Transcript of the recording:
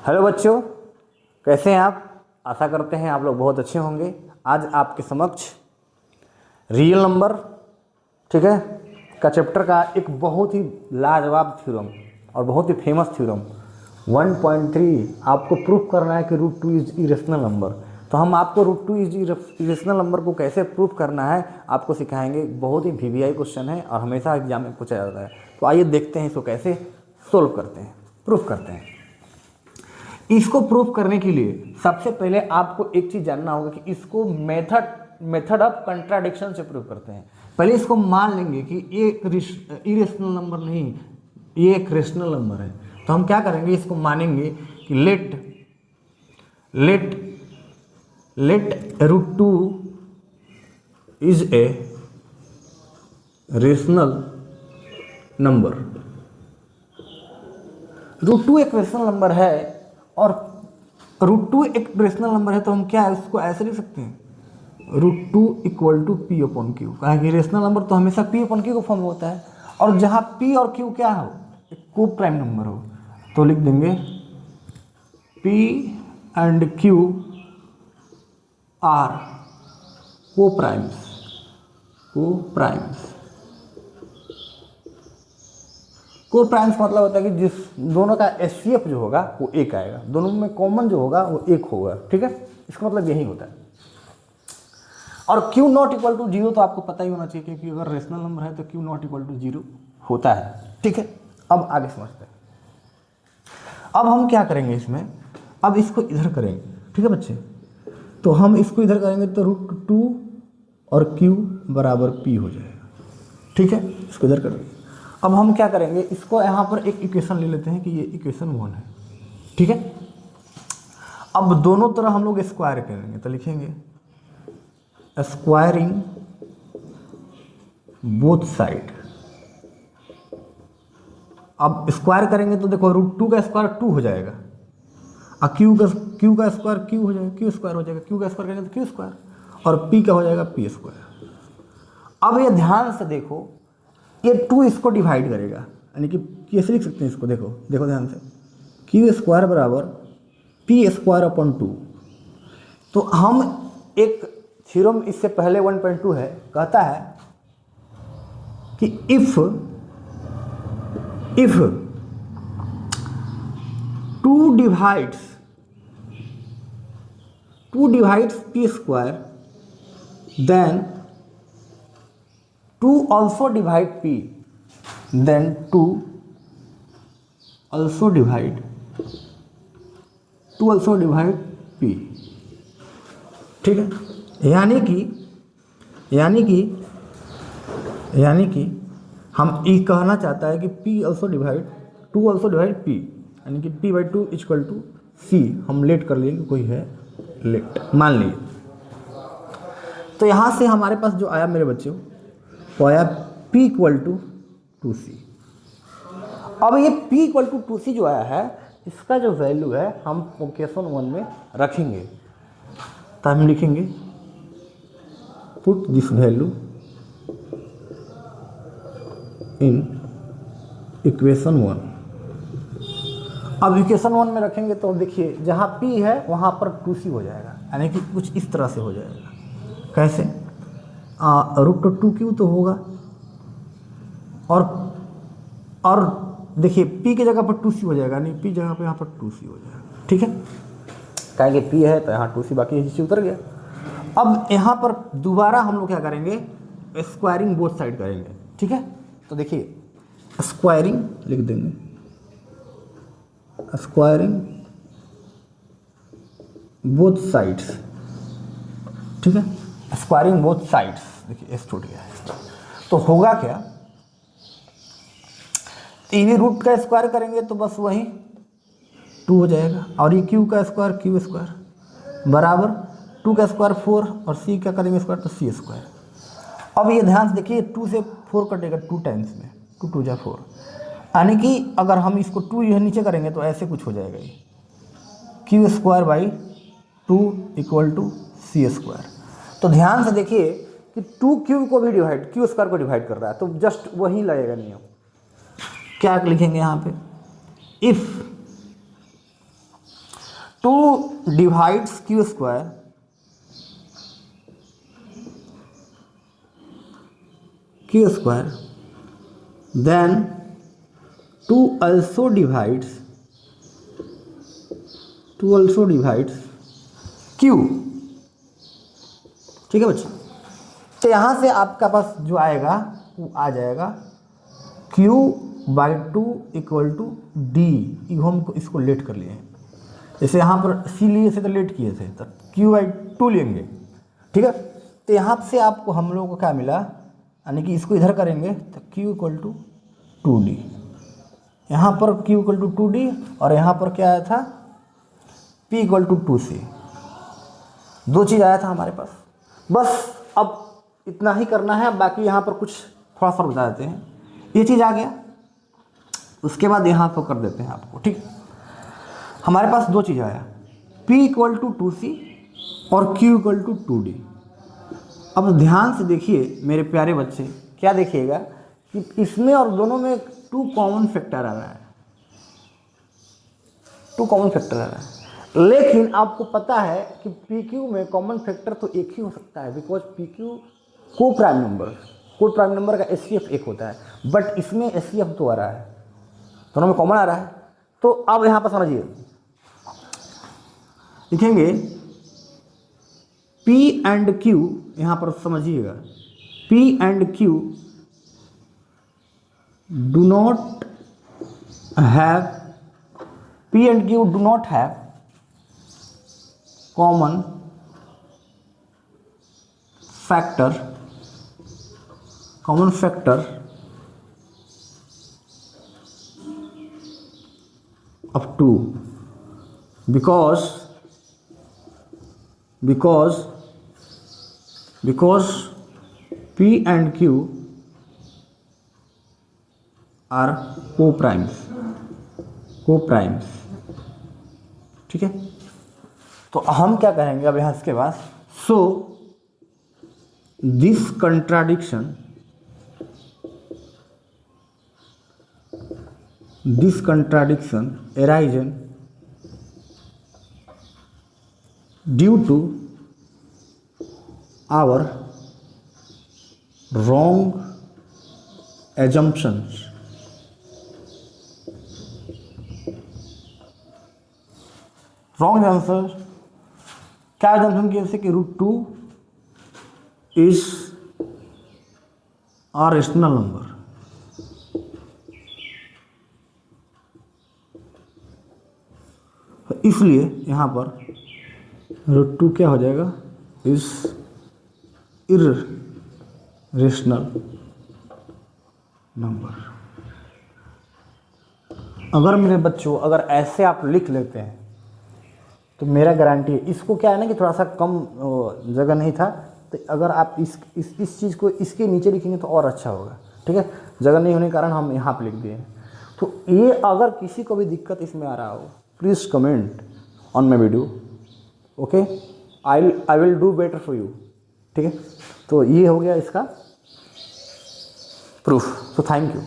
Hello बच्चों, कैसे हैं आप। आशा करते हैं आप लोग बहुत अच्छे होंगे। आज आपके समक्ष रियल नंबर, ठीक है, का चैप्टर का एक बहुत ही लाजवाब थ्योरम और बहुत ही फेमस थ्योरम 1.3 आपको प्रूफ करना है कि √2 इज इरेशनल नंबर। तो हम आपको √2 इज इरेशनल नंबर को कैसे प्रूफ करना है आपको सिखाएंगे। बहुत ही वीवीआई क्वेश्चन है और हमेशा एग्जाम में पूछा जाता है। तो आइए देखते हैं इसको कैसे सोल्व करते हैं, प्रूफ करते हैं। इसको प्रूफ करने के लिए सबसे पहले आपको एक चीज जानना होगा कि इसको मेथड ऑफ कंट्राडिक्शन से प्रूफ करते हैं। पहले इसको मान लेंगे कि ये इरेशनल नंबर नहीं, ये एक रेशनल नंबर है। तो हम क्या करेंगे, इसको मानेंगे कि let √2 is a rational number. √2 एक रेशनल नंबर है और √2 एक रेशनल नंबर है, तो हम क्या है उसको ऐसे लिख सकते हैं, √2 = P/Q। कहा कि रेशनल नंबर तो हमेशा P/Q को फॉर्म होता है, और जहां P और Q क्या हो, एक को प्राइम नंबर हो, तो लिख देंगे P and Q आर को प्राइम्स। को प्राइम्स मतलब होता है कि जिस दोनों का एचसीएफ जो होगा वो एक आएगा, दोनों में कॉमन जो होगा वो एक होगा, ठीक है। इसका मतलब यही होता है। और Q ≠ 0 तो आपको पता ही होना चाहिए, क्योंकि अगर रेशनल नंबर है तो Q ≠ 0 होता है, ठीक है। अब आगे समझते हैं। अब हम क्या करेंगे इसमें, अब इसको इधर करेंगे, ठीक है बच्चे। तो हम इसको इधर करेंगे तो √2 और Q = P हो जाएगा, ठीक है। इसको इधर करेंगे। अब हम क्या करेंगे, इसको यहाँ पर एक इक्वेशन ले लेते हैं कि ये इक्वेशन 1 है, ठीक है। अब दोनों तरह हम लोग स्क्वायर करेंगे, तो लिखेंगे स्क्वायरिंग बोथ साइड। अब स्क्वायर करेंगे तो देखो √2 का स्क्वायर 2 हो जाएगा, और Q का स्क्वायर Q हो जाएगा, Q स्क्वायर हो जाएगा, Q का स्क्वायर करेंगे तो Q स्क्वायर, और P का हो जाएगा P स्क्वायर। अब ये ध्यान से देखो, ये 2 इसको डिवाइड करेगा, यानी कि कैसे लिख सकते हैं इसको, देखो ध्यान से, Q² = P² 2। तो हम एक थ्योरम इससे पहले 1.2 है, कहता है कि if 2 divides P², then 2 also divide P, then 2 also divide P, ठीक है। यानी कि हम ये कहना चाहता है कि P also divide 2 also divide P, यानी कि P/2 = C। हम लेट कर लेंगे, कोई है लेट मान लीजिए। तो यहाँ से हमारे पास जो आया मेरे बच्चों, तो आया P = 2C। अब ये P = 2C जो आया है, इसका जो वैल्यू है हम इक्वेशन 1 में रखेंगे। तो हम लिखेंगे put this value in equation 1। अब इक्वेशन 1 में रखेंगे तो देखिए जहाँ P है वहाँ पर 2C हो जाएगा, यानी कि कुछ इस तरह से हो जाएगा। कैसे, √2Q तो होगा, और देखिए P की जगह पर 2C हो जाएगा, नहीं P जगह पर यहाँ पर 2C हो जाएगा, ठीक है। कहेंगे P है तो यहाँ 2C, बाकी नीचे उतर गया। अब यहाँ पर दोबारा हम लोग क्या करेंगे, स्क्वायरिंग बोथ साइड करेंगे, ठीक है। तो देखिए स्क्वायरिंग लिख देंगे, स्क्वायरिंग बोथ साइड्स, ठीक है। स्क्वायरिंग बोथ साइड्स, देखिए S टूट गया है। तो होगा क्या, ये रूट का स्क्वायर करेंगे तो बस वही 2 हो जाएगा, और ये Q का स्क्वायर बराबर 2 का स्क्वायर 4, और C का करेंगे स्क्वायर तो C²। अब ये ध्यान से देखिए, 2 से 4 कटेगा 2 टाइम्स में, 2 × 2 = 4, यानी कि अगर हम इसको 2 यह नीचे करेंगे तो ऐसे कुछ हो जाएगा, ये Q² / 2 = C²। तो ध्यान से देखिए कि 2Q को भी डिवाइड, Q² को डिवाइड कर रहा है, तो जस्ट वही लगेगा नियम। क्या लिखेंगे यहाँ पे, if 2 divides q square then 2 also divides q। ठीक है बच्चे, तो यहाँ से आपका पास जो आएगा वो आ जाएगा q/2 इक्वल टू डी। हम इसको लेट कर लिए, जैसे यहाँ पर c लिए थे तो लेट किए थे, तो q/2 लेंगे। ठीक है, तो यहाँ से आपको हम लोगों को क्या मिला, यानी कि इसको इधर करेंगे तो q इक्वल टू 2d। यहाँ पर q इक्वल टू 2d और यहाँ पर क्या आया था, p इक्वल टू 2c। दो चीज़ आया था हमारे पास। बस अब इतना ही करना है, बाकी यहाँ पर कुछ थोड़ा सा बता देते हैं। ये चीज़ आ गया, उसके बाद यहाँ पर कर देते हैं आपको। ठीक, हमारे पास दो चीज़ आया, p इक्वल टू 2c और q इक्वल टू 2d। अब ध्यान से देखिए मेरे प्यारे बच्चे, क्या देखिएगा कि इसमें और दोनों में 2 कॉमन फैक्टर आ रहा है, 2 कॉमन फैक्टर आ रहा है। लेकिन आपको पता है कि पी क्यू में कॉमन फैक्टर तो एक ही हो सकता है, बिकॉज पी क्यू को प्राइम नंबर का एचसीएफ एक होता है, बट इसमें एचसीएफ 2 आ रहा है, दोनों में कॉमन आ रहा है। तो अब यहाँ पर समझिए, लिखेंगे P एंड Q, यहाँ पर समझिएगा P and Q do not have common factor of 2 because P and Q are co-primes। ठीक है, तो हम क्या कहेंगे अब यहाँ इसके बाद, so this contradiction arises due to our wrong assumptions। Wrong answer क्या एजम्पशन किए, जैसे कि √2 इज अ रेशनल नंबर। इसलिए यहाँ पर √2 क्या हो जाएगा, इज इर्रेशनल नंबर। अगर मेरे बच्चों अगर ऐसे आप लिख लेते हैं तो मेरा गारंटी है, इसको क्या है ना कि थोड़ा सा कम जगह नहीं था, तो अगर आप इस चीज़ को इसके नीचे लिखेंगे तो और अच्छा होगा। ठीक है, जगह नहीं होने के कारण हम यहाँ पे लिख दिए हैं। तो ये अगर किसी को भी दिक्कत इसमें आ रहा हो, please comment on my video, okay, I will do better for you. ठीक है, तो ये हो गया इसका प्रूफ। तो थैंक यू।